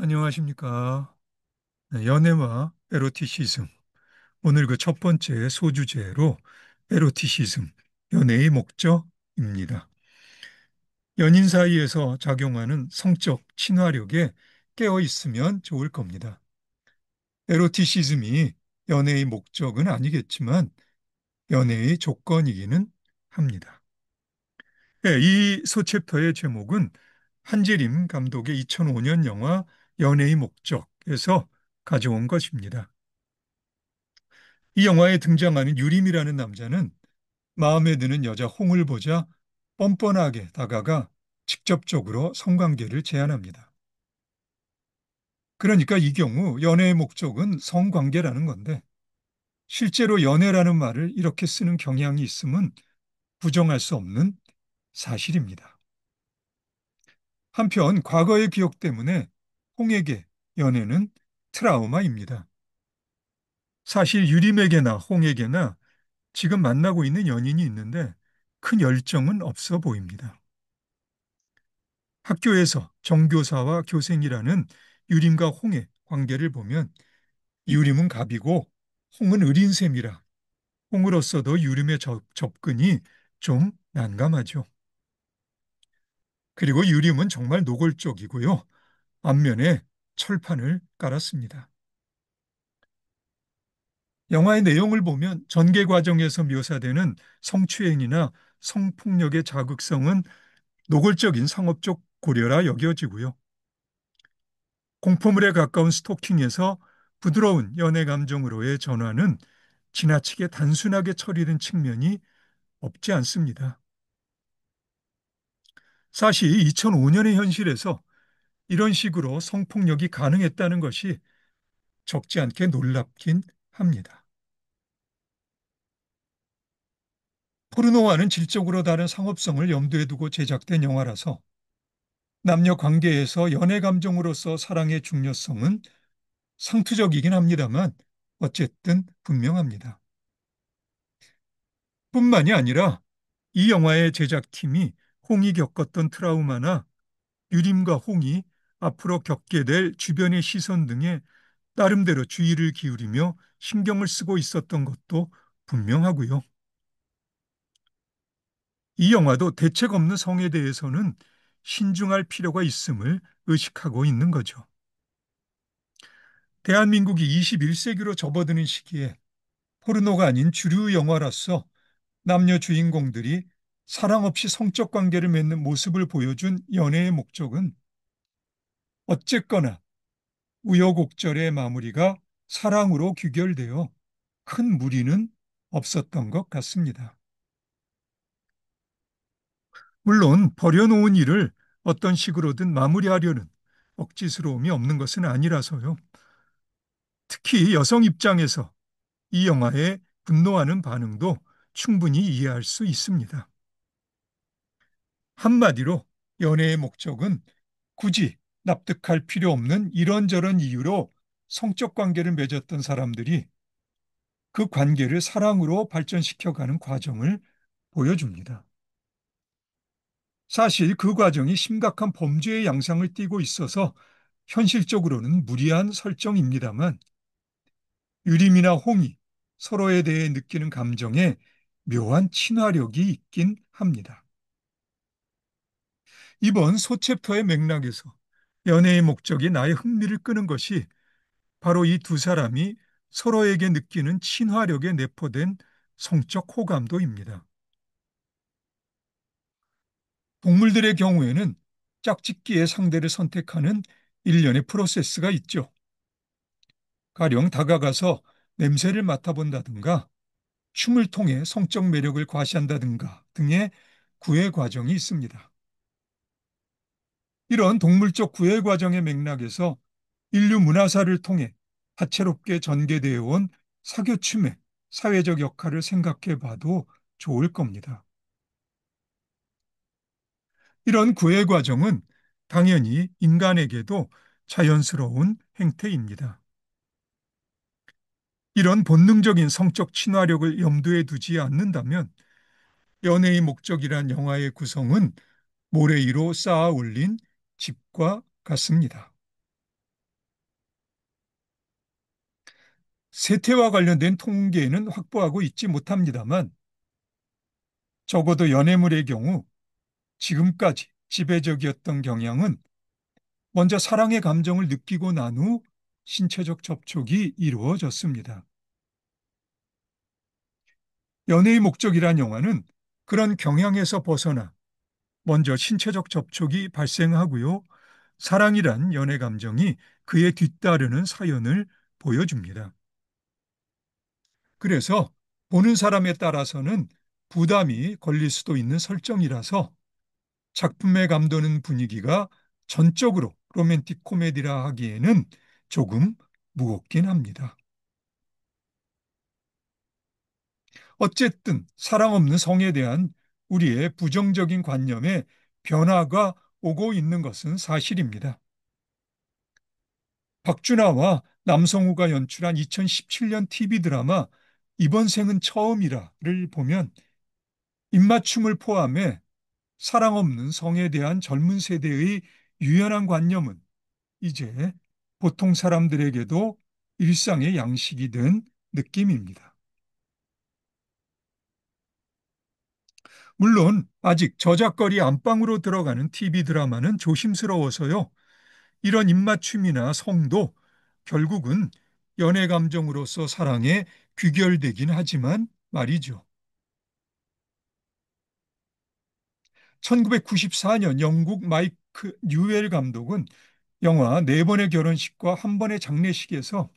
안녕하십니까. 네, 연애와 에로티시즘. 오늘 그 첫 번째 소주제로 에로티시즘, 연애의 목적입니다. 연인 사이에서 작용하는 성적 친화력에 깨어 있으면 좋을 겁니다. 에로티시즘이 연애의 목적은 아니겠지만 연애의 조건이기는 합니다. 네, 이 소챕터의 제목은 한재림 감독의 2005년 영화 연애의 목적에서 가져온 것입니다. 이 영화에 등장하는 유림이라는 남자는 마음에 드는 여자 홍을 보자 뻔뻔하게 다가가 직접적으로 성관계를 제안합니다. 그러니까 이 경우 연애의 목적은 성관계라는 건데 실제로 연애라는 말을 이렇게 쓰는 경향이 있음은 부정할 수 없는 사실입니다. 한편 과거의 기억 때문에 홍에게 연애는 트라우마입니다. 사실 유림에게나 홍에게나 지금 만나고 있는 연인이 있는데 큰 열정은 없어 보입니다. 학교에서 정교사와 교생이라는 유림과 홍의 관계를 보면 유림은 갑이고 홍은 을인 셈이라 홍으로서도 유림의 접근이 좀 난감하죠. 그리고 유림은 정말 노골적이고요. 앞면에 철판을 깔았습니다. 영화의 내용을 보면 전개 과정에서 묘사되는 성추행이나 성폭력의 자극성은 노골적인 상업적 고려라 여겨지고요. 공포물에 가까운 스토킹에서 부드러운 연애 감정으로의 전환은 지나치게 단순하게 처리된 측면이 없지 않습니다. 사실 2005년의 현실에서 이런 식으로 성폭력이 가능했다는 것이 적지 않게 놀랍긴 합니다. 포르노와는 질적으로 다른 상업성을 염두에 두고 제작된 영화라서 남녀 관계에서 연애 감정으로서 사랑의 중요성은 상투적이긴 합니다만 어쨌든 분명합니다. 뿐만이 아니라 이 영화의 제작팀이 홍이 겪었던 트라우마나 유림과 홍이 앞으로 겪게 될 주변의 시선 등에 나름대로 주의를 기울이며 신경을 쓰고 있었던 것도 분명하고요. 이 영화도 대책 없는 성에 대해서는 신중할 필요가 있음을 의식하고 있는 거죠. 대한민국이 21세기로 접어드는 시기에 포르노가 아닌 주류 영화로서 남녀 주인공들이 사랑 없이 성적 관계를 맺는 모습을 보여준 연애의 목적은 어쨌거나 우여곡절의 마무리가 사랑으로 귀결되어 큰 무리는 없었던 것 같습니다. 물론 버려놓은 일을 어떤 식으로든 마무리하려는 억지스러움이 없는 것은 아니라서요. 특히 여성 입장에서 이 영화에 분노하는 반응도 충분히 이해할 수 있습니다. 한마디로 연애의 목적은 굳이 납득할 필요 없는 이런저런 이유로 성적 관계를 맺었던 사람들이 그 관계를 사랑으로 발전시켜가는 과정을 보여줍니다. 사실 그 과정이 심각한 범죄의 양상을 띠고 있어서 현실적으로는 무리한 설정입니다만 유림이나 홍이 서로에 대해 느끼는 감정에 묘한 친화력이 있긴 합니다. 이번 소챕터의 맥락에서 연애의 목적이 나의 흥미를 끄는 것이 바로 이 두 사람이 서로에게 느끼는 친화력에 내포된 성적 호감도입니다. 동물들의 경우에는 짝짓기의 상대를 선택하는 일련의 프로세스가 있죠. 가령 다가가서 냄새를 맡아본다든가 춤을 통해 성적 매력을 과시한다든가 등의 구애 과정이 있습니다. 이런 동물적 구애 과정의 맥락에서 인류 문화사를 통해 다채롭게 전개되어 온 사교춤의 사회적 역할을 생각해 봐도 좋을 겁니다. 이런 구애 과정은 당연히 인간에게도 자연스러운 행태입니다. 이런 본능적인 성적 친화력을 염두에 두지 않는다면 연애의 목적이란 영화의 구성은 모래 위로 쌓아 올린 집과 같습니다. 세태와 관련된 통계는 확보하고 있지 못합니다만 적어도 연애물의 경우 지금까지 지배적이었던 경향은 먼저 사랑의 감정을 느끼고 난 후 신체적 접촉이 이루어졌습니다. 연애의 목적이란 영화는 그런 경향에서 벗어나 먼저 신체적 접촉이 발생하고요. 사랑이란 연애 감정이 그에 뒤따르는 사연을 보여줍니다. 그래서 보는 사람에 따라서는 부담이 걸릴 수도 있는 설정이라서 작품에 감도는 분위기가 전적으로 로맨틱 코미디라 하기에는 조금 무겁긴 합니다. 어쨌든 사랑 없는 성에 대한 우리의 부정적인 관념에 변화가 오고 있는 것은 사실입니다. 박준하와 남성우가 연출한 2017년 TV 드라마 이번 생은 처음이라를 보면 입맞춤을 포함해 사랑 없는 성에 대한 젊은 세대의 유연한 관념은 이제 보통 사람들에게도 일상의 양식이 된 느낌입니다. 물론 아직 저작거리 안방으로 들어가는 TV 드라마는 조심스러워서요. 이런 입맞춤이나 성도 결국은 연애 감정으로서 사랑에 귀결되긴 하지만 말이죠. 1994년 영국 마이크 뉴엘 감독은 영화 네 번의 결혼식과 한 번의 장례식에서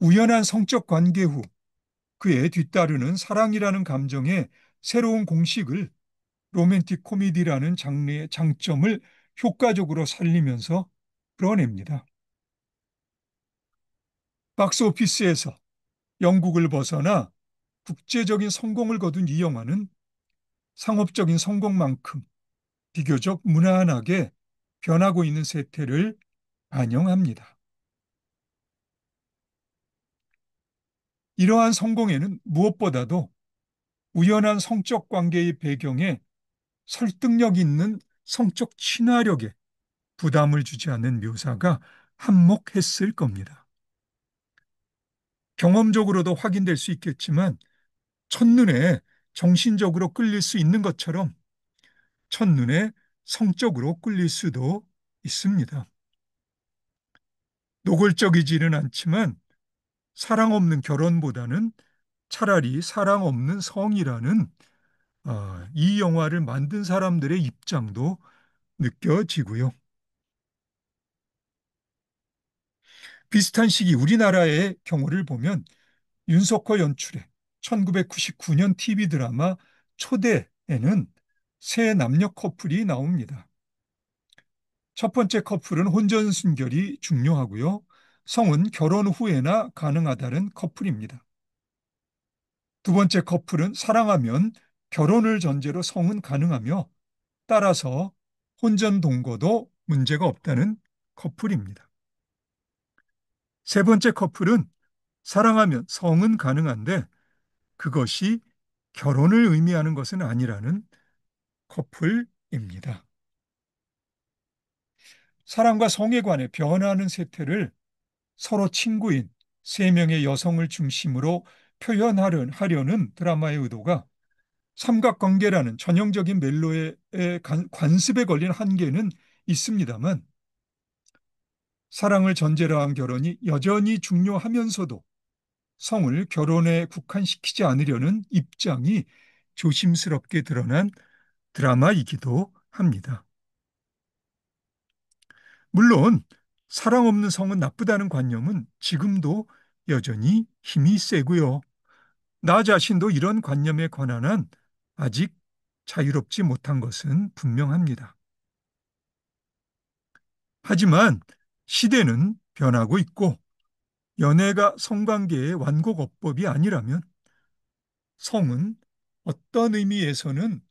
우연한 성적 관계 후 그에 뒤따르는 사랑이라는 감정의 새로운 공식을 로맨틱 코미디라는 장르의 장점을 효과적으로 살리면서 풀어냅니다. 박스 오피스에서 영국을 벗어나 국제적인 성공을 거둔 이 영화는 상업적인 성공만큼 비교적 무난하게 변하고 있는 세태를 반영합니다. 이러한 성공에는 무엇보다도 우연한 성적 관계의 배경에 설득력 있는 성적 친화력에 부담을 주지 않는 묘사가 한몫했을 겁니다. 경험적으로도 확인될 수 있겠지만 첫눈에 정신적으로 끌릴 수 있는 것처럼 첫눈에 성적으로 끌릴 수도 있습니다. 노골적이지는 않지만 사랑 없는 결혼보다는 차라리 사랑 없는 성이라는 이 영화를 만든 사람들의 입장도 느껴지고요. 비슷한 시기 우리나라의 경우를 보면 윤석호 연출의 1999년 TV 드라마 초대에는 세 남녀 커플이 나옵니다. 첫 번째 커플은 혼전 순결이 중요하고요. 성은 결혼 후에나 가능하다는 커플입니다. 두 번째 커플은 사랑하면 결혼을 전제로 성은 가능하며 따라서 혼전 동거도 문제가 없다는 커플입니다. 세 번째 커플은 사랑하면 성은 가능한데 그것이 결혼을 의미하는 것은 아니라는 커플입니다. 사랑과 성에 관해 변화하는 세태를 서로 친구인 세 명의 여성을 중심으로 표현하려는 드라마의 의도가 삼각관계라는 전형적인 멜로의 관습에 걸린 한계는 있습니다만 사랑을 전제로 한 결혼이 여전히 중요하면서도 성을 결혼에 국한시키지 않으려는 입장이 조심스럽게 드러난 드라마이기도 합니다. 물론 사랑 없는 성은 나쁘다는 관념은 지금도 여전히 힘이 세고요. 나 자신도 이런 관념에 관한 한 아직 자유롭지 못한 것은 분명합니다. 하지만 시대는 변하고 있고 연애가 성관계의 완곡업법이 아니라면 성은 어떤 의미에서는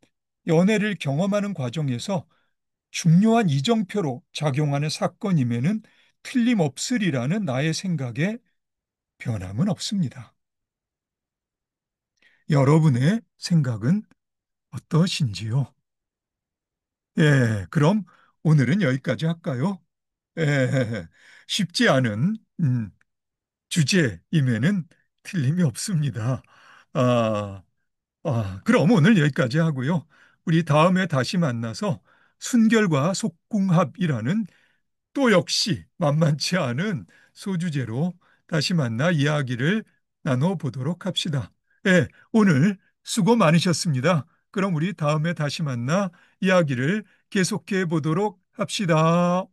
연애를 경험하는 과정에서 중요한 이정표로 작용하는 사건임에는 틀림없으리라는 나의 생각에 변함은 없습니다. 여러분의 생각은 어떠신지요? 예, 그럼 오늘은 여기까지 할까요? 예, 쉽지 않은 주제임에는 틀림이 없습니다. 아, 그럼 오늘 여기까지 하고요. 우리 다음에 다시 만나서 순결과 속궁합이라는 또 역시 만만치 않은 소주제로 다시 만나 이야기를 나눠보도록 합시다. 예, 오늘 수고 많으셨습니다. 그럼 우리 다음에 다시 만나 이야기를 계속해 보도록 합시다.